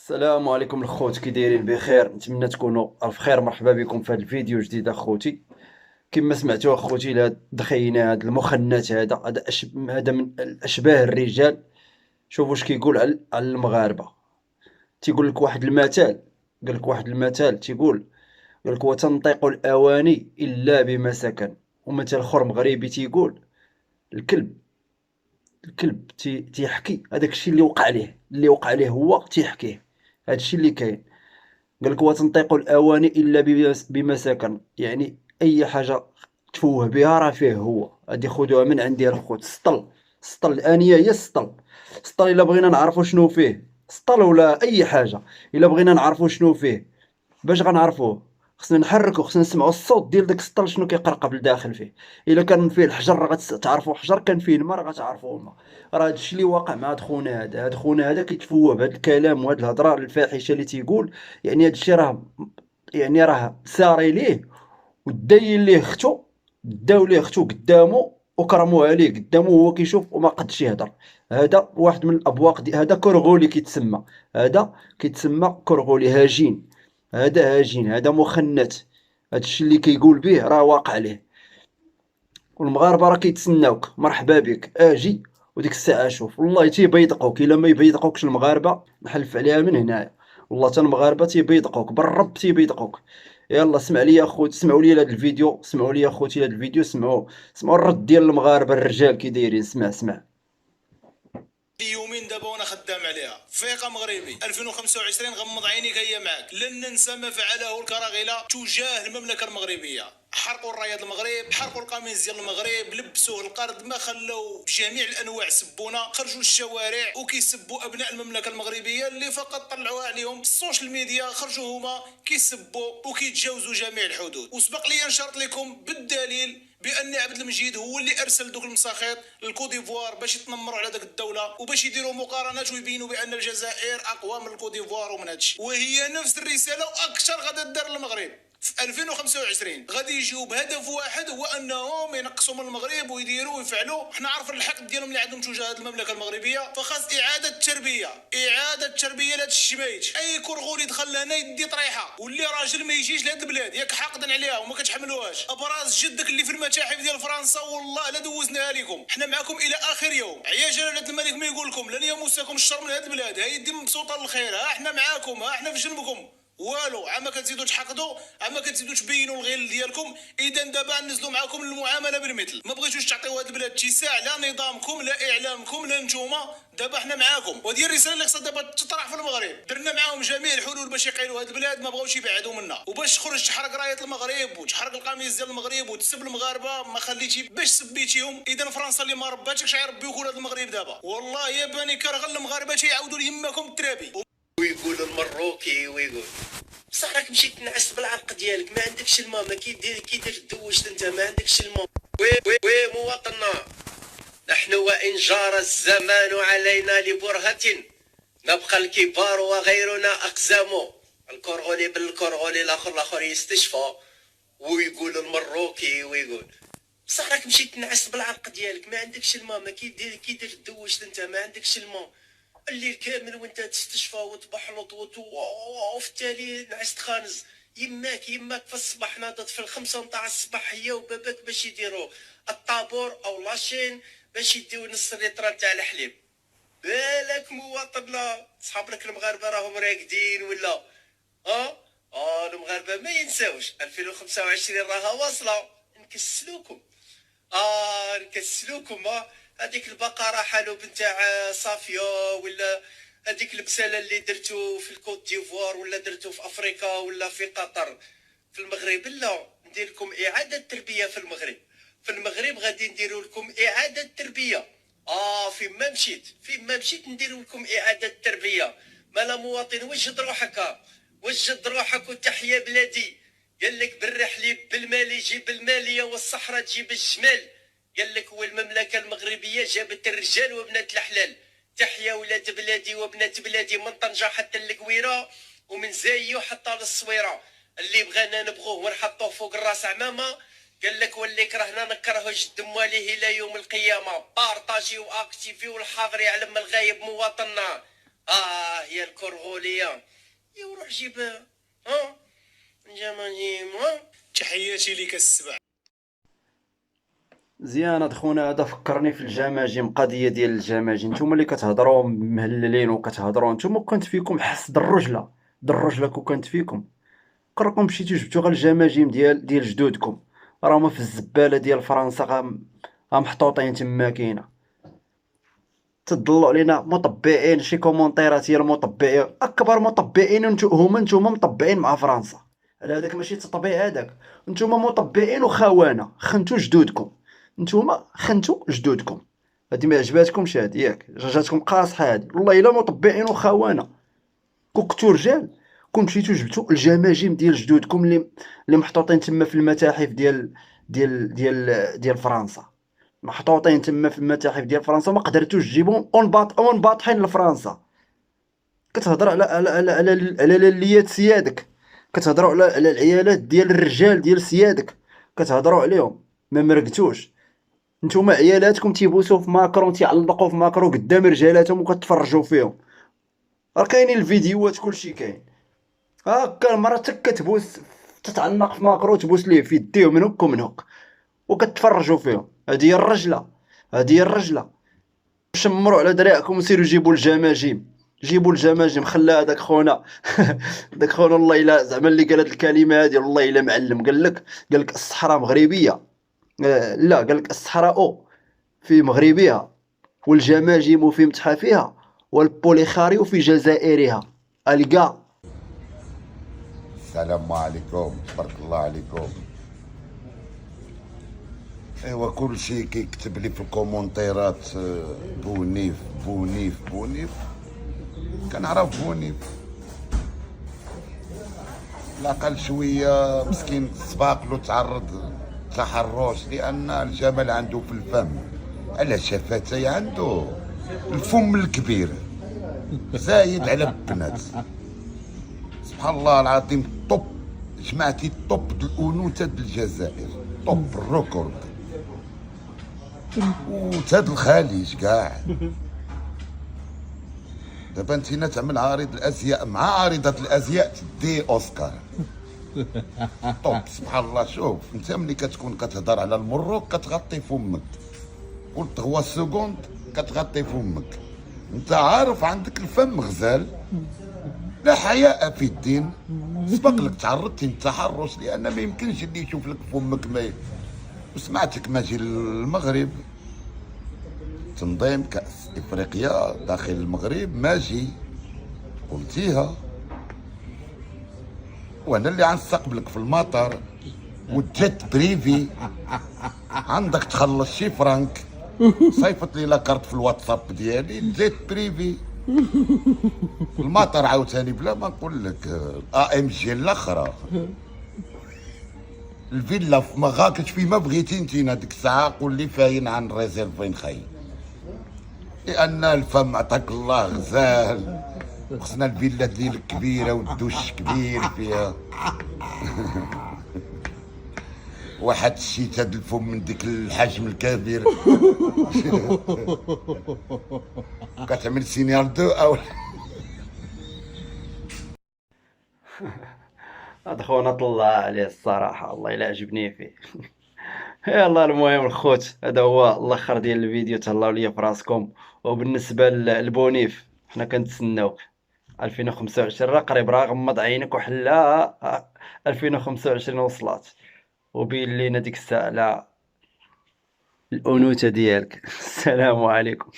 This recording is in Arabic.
السلام عليكم الخوت، كي دايرين؟ بخير، نتمنى تكونوا بخير. مرحبا بكم في هذا الفيديو جديد اخوتي. كما سمعتوا اخوتي، لهاد الدخينه، هاد المخنث، هذا من الاشباه الرجال. شوفوا واش كيقول على المغاربه. تيقول لك واحد المثال، قال لك واحد المثال تيقول، قال لك: وتنطق الاواني الا بما سكن. ومثل اخر مغربي تيقول: الكلب تيحكي هذاك الشيء اللي وقع ليه هو تيحكيه. هذا الشيء اللي كاين. قال لك: وتنطق الأواني إلا بما سكن، يعني أي حاجة تفوه بها راه فيه هو. هادي خذوها من عندي الخوت. السطل الآنية هي السطل إلا بغينا نعرفوا شنو فيه، سطل ولا أي حاجة، إلا بغينا نعرفوا شنو فيه، باش غنعرفوه؟ خصنا نحركو، خصنا نسمعوا الصوت ديال داك السطل شنو كيقرقب لداخل فيه. الا كان فيه الحجر راه غتعرفوا حجر، كان فيه الماء راه غتعرفوا الماء. راه هادشي اللي واقع مع هاد خونا هذا. هاد خونا هذا كيتفوه بهاد الكلام وهاد الهضره الفاحشه اللي تيقول. يعني هادشي راه ساري ليه، وداين ليه اختو، داو ليه اختو قدامه وكرموها ليه قدامه وهو كيشوف وما قدش يهضر. هذا واحد من الابواق هذا كرغولي كيتسمى. هذا كيتسمى كرغولي هاجين. هذا هاجين، هذا مخنث. هادشي اللي كيقول به راه واقع ليه. والمغاربه راه كيتسناوك. مرحبا بك، اجي وديك الساعه شوف. والله تيبيدقوك، الا ما يبيدقوكش المغاربه نحلف عليها من هنايا. والله حتى المغاربه تيبيدقوك، بالرب تيبيدقوك. يلا اسمع لي اخوت، اسمعوا لي لهاد الفيديو، اسمعوا لي اخوتي لهاد الفيديو، اسمعوا الرد ديال المغاربه الرجال كي دايرين. اسمع. يومين دابا وانا خدام عليها. فيقة مغربي 2025، غمض عينيك هي معك. لن ننسى ما فعله الكراغيلة تجاه المملكة المغربية. حرقوا الرايات المغرب، حرقوا القميص ديال المغرب، لبسوه القرد، ما خلوا بجميع الانواع سبونا، خرجوا للشوارع وكيسبوا ابناء المملكه المغربيه اللي فقط طلعوا عليهم السوشيال ميديا. خرجوا هما كيسبوا وكيتجاوزوا جميع الحدود. وسبق لي نشرت لكم بالدليل بان عبد المجيد هو اللي ارسل دوك المساخيط للكوديفوار باش يتنمروا على داك الدوله وباش يديروا مقارنات ويبينوا بان الجزائر اقوى من الكوديفوار ومن هادشي. وهي نفس الرساله واكثر غادا دار المغرب في 2025. غادي يجيو بهدف واحد، هو انهم ينقصوا من المغرب ويديروا ويفعلوا. حنا عارفين الحقد ديالهم اللي عندهم تجاه المملكه المغربيه، فخاص اعاده تربيه لهاد الشمايت. اي كرغولي دخل لهنا يدي طريحه، واللي راجل ما يجيش لهاد البلاد ياك حاقدا عليها وما كتحملوهاش. ابراز جدك اللي في المتاحف ديال فرنسا والله لا دوزناها لكم. حنا معكم الى اخر يوم. عيا جلاله الملك ما يقول لكم لن يمسكم الشر من هاد البلاد. ها يدي مبسوطه للخير، ها حنا معاكم، ها حنا في جنبكم. والو، عما كتزيدوا تحقدوا، عما كتزيدوا تبينوا الغل ديالكم. اذا دابا نزلوا معكم المعامله بالمثل. ما بغيتوش تعطيو هاد البلاد اتساع، لا نظامكم لا اعلامكم لا نتوما. دابا حنا معاكم، وهذه الرساله اللي خصها دابا تطرح في المغرب. درنا معاهم جميع الحلول باش يقيلوا هاد البلاد، ما بغاوش يبعدوا منا. وباش تخرج تحرق رايه المغرب وتحرق القميص ديال المغرب وتسب المغاربه، ما خليتي باش سبيتيهم. اذا فرنسا اللي ما رباتكش غيربيوك هاد المغرب دابا. والله يا بني كرغل المغاربه تيعاودوا ليماكم الترابي. ويقول المروكي ويقول بصح راك مشيت تنعس بالعرق ديالك، ما عندكش الماء، ما كي دير دوشت انت، ما عندكش الماء. وي مواطننا، نحن وان جار الزمان علينا لبرهة نبقى الكبار وغيرنا اقزام. الكرغولي بالكرغولي، الاخر يستشفى. ويقول المروكي ويقول بصح راك مشيت تنعس بالعرق ديالك، ما عندكش الماء، ما كي دير دوشت انت، ما عندكش الماء. الليل كامل وانت تستشفى وتبحلط وفي التالي نعس تخانز. يماك في الصباح ناضت في 5 نتاع الصباح هي وباباك باش يديروا الطابور او لاشين باش يديو نص لتر تاع الحليب. بالك مواطننا، صحابك المغاربه راهم راقدين ولا؟ المغاربه ما ينساوش 2025 راها واصله. نكسلوكم. هذيك البقره حالوب نتاع صافيه، ولا هذيك البساله اللي درتو في الكوت ديفوار ولا درتو في افريقيا ولا في قطر. في المغرب لا، ندير لكم اعاده تربيه. في المغرب غادي نديروا لكم اعاده تربيه. فين ما مشيت نديروا لكم اعاده تربيه. مالا مواطن، وجد روحك وتحيا بلادي. قال لك بالرحلي بالمالي جيب الماليه، والصحراء تجيب الجمال. قال لك والمملكه المغربيه جابت الرجال وبنات الحلال. تحيا ولاد بلادي وبنات بلادي، من طنجه حتى القويره ومن زايو حتى للصويره. اللي بغانا نبغوه ونحطوه فوق الراس عمامه. قال لك واللي كرهنا نكرهه جد مواليه الى يوم القيامه. بارطاجي واكتيفي والحاضر يعلم الغايب مواطننا. هي الكرغولية. يا وروح جيب جماجيم تحياتي لك السبع. زيان هاد خونا هذا فكرني في الجماجم، قضيه ديال الجماجم. نتوما اللي كتهضروا مهللين وكتهضروا، نتوما كنت فيكم حس الرجله كون كانت فيكم كركم مشيتو جبتو غير الجماجم ديال جدودكم، راهما في الزباله ديال فرنسا محطوطين تما كاينه. تضلوا علينا مطبعين شي كومونتيرات ديال المطبعين، اكبر مطبعين نتوما مطبعين مع فرنسا. على هذاك ماشي تطبيع هذاك، نتوما مطبعين وخونه، خنتو جدودكم. نتوما خنتو جدودكم. هادي ما عجباتكمش، هادي ياك جاتكم قاصحه هادي، والله الا مطبعين وخونه. كون كنتو رجال كون مشيتو جبتو الجماجم ديال جدودكم اللي محطوطين تما في المتاحف ديال فرنسا، محطوطين تما في المتاحف ديال فرنسا، ما قدرتوش تجيبهم اون باطحين لفرنسا. كتهضر على ليات سيادك، كتهضروا على العيالات ديال الرجال ديال سيادك، كتهضروا عليهم ما مرقتوش. نتوما عيالاتكم تيبوسوا في ماكرون، تيعلقوا في ماكرون قدام رجالاتهم وكتفرجوا فيهم. راه كاينين الفيديوهات كلشي كاين. هاكا المرا كتبوس، تتعنق في ماكرو تبوس ليه في يديه من هك ومن هك وكتفرجوا فيهم. هادي هي الرجله، هادي هي الرجله. شمروا على دراعكم وسيروا جيبوا الجماجم، جيبوا الجماجم. خلى هذاك خونا داك خونا والله الا زعما اللي قال هاد الكلمه هادي والله الا معلم. قال لك الصحراء مغربيه، لا قال لك الصحراء في مغربها والجماجم في متحفها والبوليخاريو في جزائرها. القى السلام عليكم، تبارك الله عليكم. ايوا كلشي كيكتب لي في الكومونتيرات بونيف بونيف بونيف. كنعرف بونيف الاقل شويه مسكين سباق له تعرض تحرش، لان الجمل عنده في الفم على شفتي، عنده الفم الكبير زايد على البنات. سبحان الله العظيم. طب جمعتي طب الانوثه د الجزائر، طب الركورد وتاد الخليج كاع. دابا انتينا تعمل عارض الازياء مع عارضه الازياء تدي اوسكار. طب سبحان الله. شوف انت ملي كتكون كتهضر على المروك كتغطي فمك، قلت هو السكوند كتغطي فمك. انت عارف عندك الفم غزال، لا حياء في الدين. سبق لك تعرضتي للتحرش، لان ما يمكنش اللي يشوف لك فمك وسمعتك ماجي للمغرب تنظيم كاس افريقيا داخل المغرب، ماجي قلتيها وانا اللي غنستقبلك في المطار والجيت بريفي. عندك تخلص شي فرانك، صيفط لي لاكارت في الواتساب ديالي، الجيت بريفي المطار عاوتاني بلا ما نقول لك. ام جي الاخرى الفيلا في مغاكش في ما بغيتي انتينا ديك الساعه قول لي فاين عن ريزيرفين خاي، لان الفم عطاك الله غزال. خصنا الفيلا ديالك كبيره والدوش كبير فيها. واحد شيت هاد الفم من ديك الحجم الكبير كتعمل سينيال دو او هاد خونا طلع عليه الصراحه، الله الا عجبني فيه. يلا المهم الخوت، هذا هو الاخر ديال الفيديو. تهلاو ليا في راسكم. وبالنسبه للبونيف حنا كنتسناوك 2025 راه قريب، راه غمض عينك وحلا 2025 وصلات، وبين لينا ديك الساعه على الانوثه ديالك. السلام عليكم.